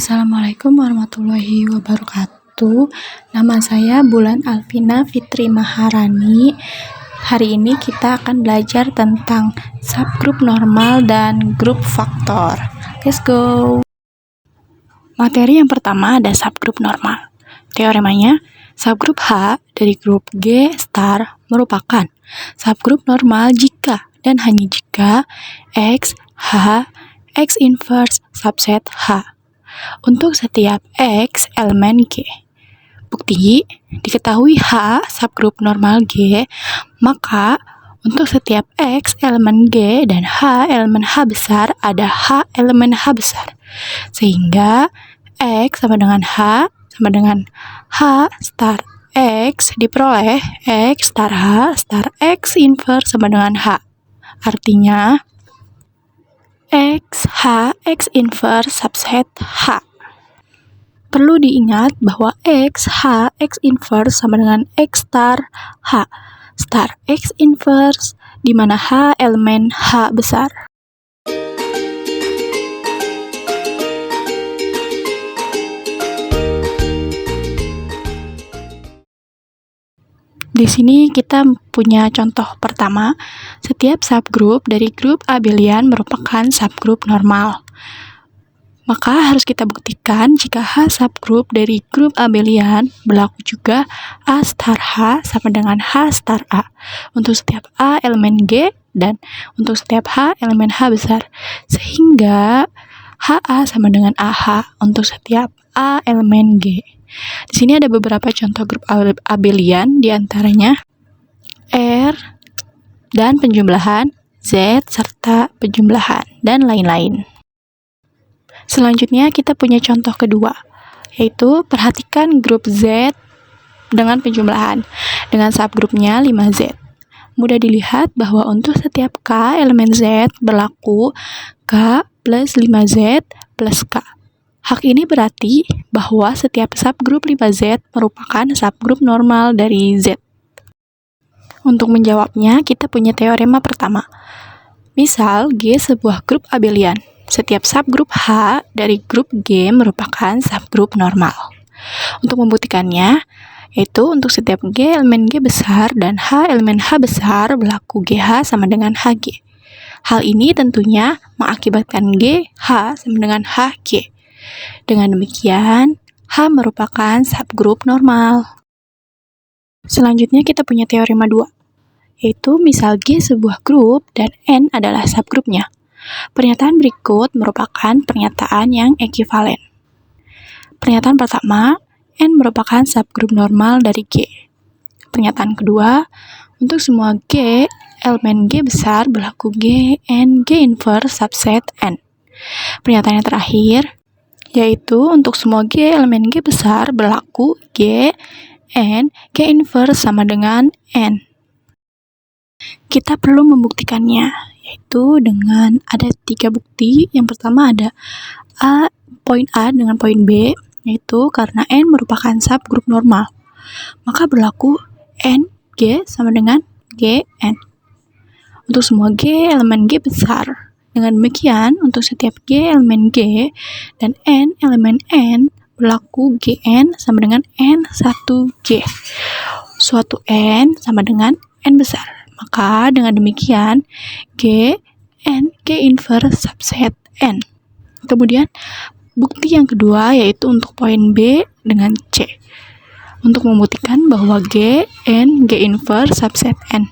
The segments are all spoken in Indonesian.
Assalamualaikum warahmatullahi wabarakatuh. Nama saya Bulan Alvina Fitri Maharani. Hari ini kita akan belajar tentang subgrup normal dan grup faktor. Let's go. Materi yang pertama ada subgrup normal. Teoremanya, subgrup H dari grup G star merupakan subgrup normal jika dan hanya jika X, H, X inverse subset H untuk setiap X elemen G. Bukti, diketahui H subgrup normal G, maka untuk setiap X elemen G dan H elemen H besar ada H elemen H besar. Sehingga X sama dengan H sama dengan H star X diperoleh X star H star X inverse sama dengan H. Artinya X, H, X inverse subset H. Perlu diingat bahwa X, H, X inverse sama dengan X star H star X inverse, di mana H elemen H besar. Di sini kita punya contoh pertama, setiap subgrup dari grup abelian merupakan subgrup normal. Maka harus kita buktikan jika H subgrup dari grup abelian berlaku juga A star H sama dengan H star A untuk setiap A elemen G dan untuk setiap H elemen H besar. Sehingga HA sama dengan AH untuk setiap A elemen G. Di sini ada beberapa contoh grup abelian, diantaranya R dan penjumlahan, Z serta penjumlahan, dan lain-lain. Selanjutnya kita punya contoh kedua, yaitu perhatikan grup Z dengan penjumlahan, dengan subgrupnya 5Z. Mudah dilihat bahwa untuk setiap K elemen Z berlaku K plus 5Z plus K. Hak ini berarti bahwa setiap subgrup 5Z merupakan subgrup normal dari Z. Untuk menjawabnya, kita punya teorema pertama. Misal, G sebuah grup abelian. Setiap subgrup H dari grup G merupakan subgrup normal. Untuk membuktikannya, yaitu untuk setiap G elemen G besar dan H elemen H besar berlaku GH sama dengan HG. Hal ini tentunya mengakibatkan GH sama dengan HG. Dengan demikian, H merupakan subgrup normal. Selanjutnya kita punya teorema 2, yaitu misal G sebuah grup dan N adalah subgrupnya. Pernyataan berikut merupakan pernyataan yang ekivalen. Pernyataan pertama, N merupakan subgrup normal dari G. Pernyataan kedua, untuk semua G, elemen G besar berlaku G, N, G inverse subset N. Pernyataan yang terakhir, yaitu untuk semua G elemen G besar berlaku G, N, G inverse sama dengan N. Kita perlu membuktikannya, yaitu dengan ada 3 bukti. Yang pertama ada poin A dengan poin B, yaitu karena N merupakan subgrup normal, maka berlaku N, G sama dengan G, N. Untuk semua G elemen G besar. Dengan demikian, untuk setiap G elemen G dan N elemen N berlaku Gn sama dengan N1G. Suatu N sama dengan N besar. Maka dengan demikian, G, N, G inverse subset N. Kemudian, bukti yang kedua yaitu untuk poin B dengan C. Untuk membuktikan bahwa G, N, G inverse subset N.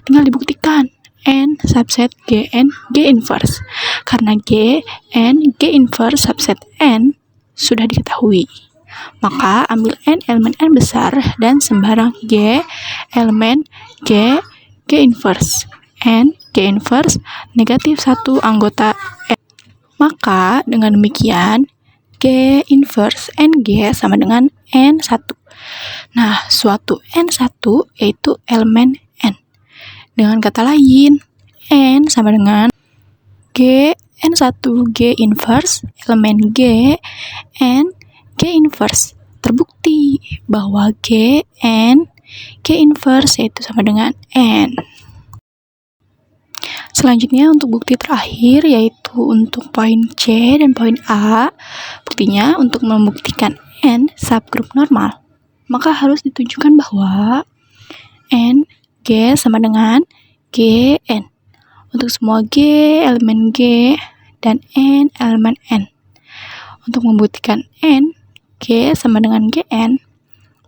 Tinggal dibuktikan. N subset Gn G inverse. Karena G, N, G inverse subset N sudah diketahui. Maka ambil N elemen N besar dan sembarang G elemen G, G inverse. N, G inverse, negatif 1 anggota N. Maka dengan demikian G inverse NG sama dengan N1. Nah, suatu N1 yaitu elemen N. Dengan kata lain, N sama dengan G, N1, G inverse, elemen G, N, G inverse. Terbukti bahwa G, N, G inverse yaitu sama dengan N. Selanjutnya untuk bukti terakhir yaitu untuk poin C dan poin A. Buktinya untuk membuktikan N subgrup normal, maka harus ditunjukkan bahwa N G sama dengan Gn. Untuk semua G elemen G dan N elemen N. Untuk membuktikan N G sama dengan Gn,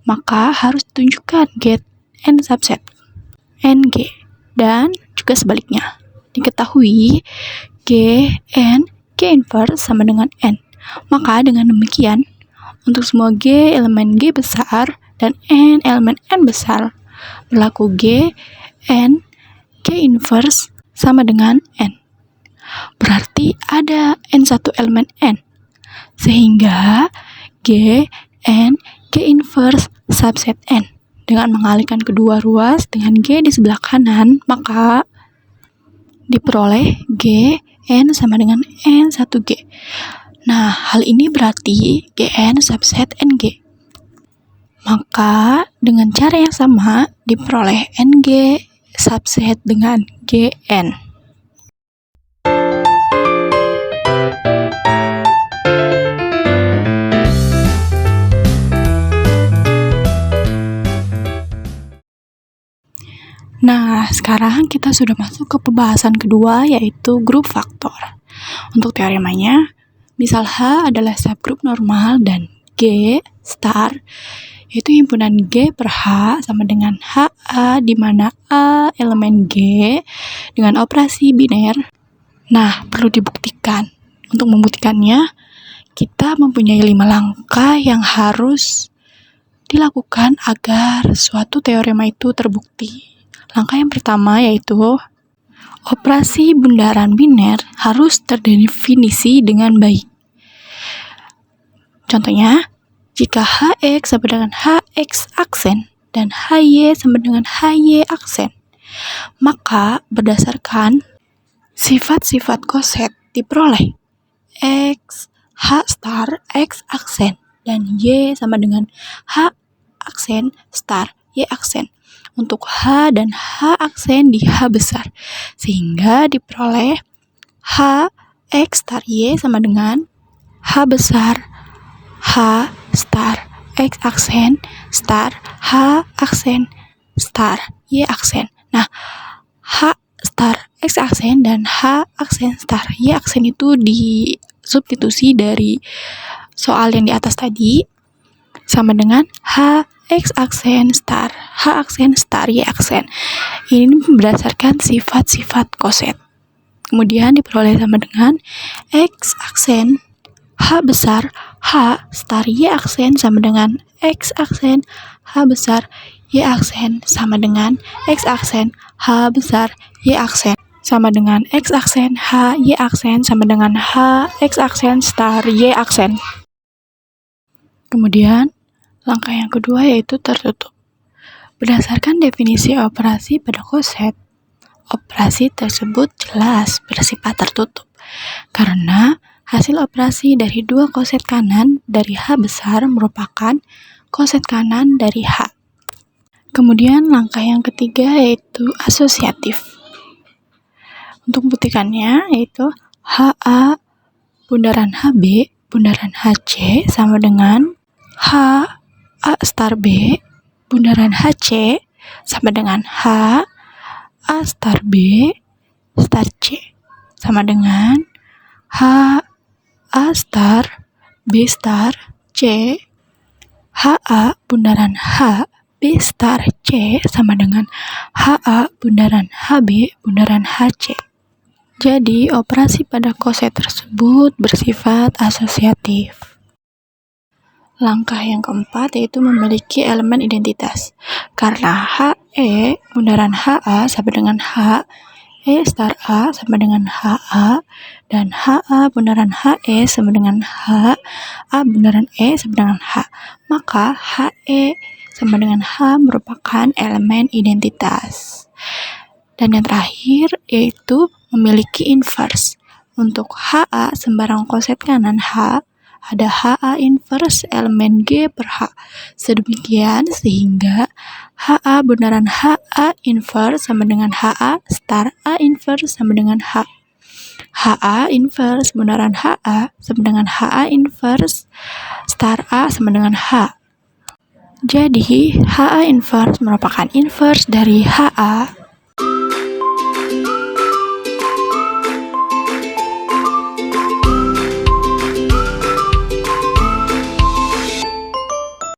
maka harus ditunjukkan Gn subset NG dan juga sebaliknya. Diketahui Gn G inverse sama dengan N. Maka dengan demikian, untuk semua G elemen G besar dan N elemen N besar, berlaku Gn G inverse sama dengan N. Berarti ada N1 elemen N. Sehingga Gn G inverse subset N. Dengan mengalihkan kedua ruas dengan G di sebelah kanan, maka diperoleh Gn sama dengan N1G. Nah, hal ini berarti Gn subset Ng. Maka dengan cara yang sama diperoleh Ng subset dengan Gn. Nah, sekarang kita sudah masuk ke pembahasan kedua, yaitu grup faktor. Untuk teoremanya, misal H adalah subgrup normal dan G star, yaitu himpunan G per H sama dengan HA, di mana A elemen G dengan operasi biner. Nah, perlu dibuktikan. Untuk membuktikannya, kita mempunyai 5 langkah yang harus dilakukan agar suatu teorema itu terbukti. Langkah yang pertama yaitu operasi bundaran biner harus terdefinisi dengan baik. Contohnya, jika Hx sama dengan Hx aksen dan Hy sama dengan Hy aksen, maka berdasarkan sifat-sifat koset diperoleh X H star X aksen dan Y sama dengan H aksen star Y aksen. Untuk H dan H aksen di H besar, sehingga diperoleh H X star Y sama dengan H besar H star X aksen star H aksen star Y aksen. Nah, H star X aksen dan H aksen star Y aksen itu disubstitusi dari soal yang di atas tadi sama dengan H X aksen star H aksen star Y aksen. Ini berdasarkan sifat-sifat koset. Kemudian diperoleh sama dengan X aksen H besar H star Y aksen sama dengan X aksen H besar Y aksen sama dengan X aksen H besar Y aksen sama dengan X aksen H Y aksen sama dengan H X aksen star Y aksen. Kemudian langkah yang kedua yaitu tertutup. Berdasarkan definisi operasi pada koset, operasi tersebut jelas bersifat tertutup karena hasil operasi dari dua koset kanan dari H besar merupakan koset kanan dari H. Kemudian langkah yang ketiga yaitu asosiatif. Untuk membuktikannya yaitu HA bundaran HB bundaran HC sama dengan H A star B bundaran HC sama dengan H A star B star C sama dengan H A star B star C H A bundaran H B star C sama dengan H A bundaran HB bundaran HC. Jadi operasi pada koset tersebut bersifat asosiatif. Langkah yang keempat yaitu memiliki elemen identitas. Karena HE bundaran HA sama dengan H, E star A sama dengan HA, dan HA bundaran HE sama dengan H, A bundaran E sama dengan H. Maka HE sama dengan H merupakan elemen identitas. Dan yang terakhir yaitu memiliki inverse. Untuk HA sembarang koset kanan H, ada HA inverse elemen G per H. Sedemikian sehingga HA bundaran HA inverse sama dengan HA star A inverse sama dengan H. HA inverse bundaran HA sama dengan HA inverse star A sama dengan H. Jadi, HA inverse merupakan inverse dari HA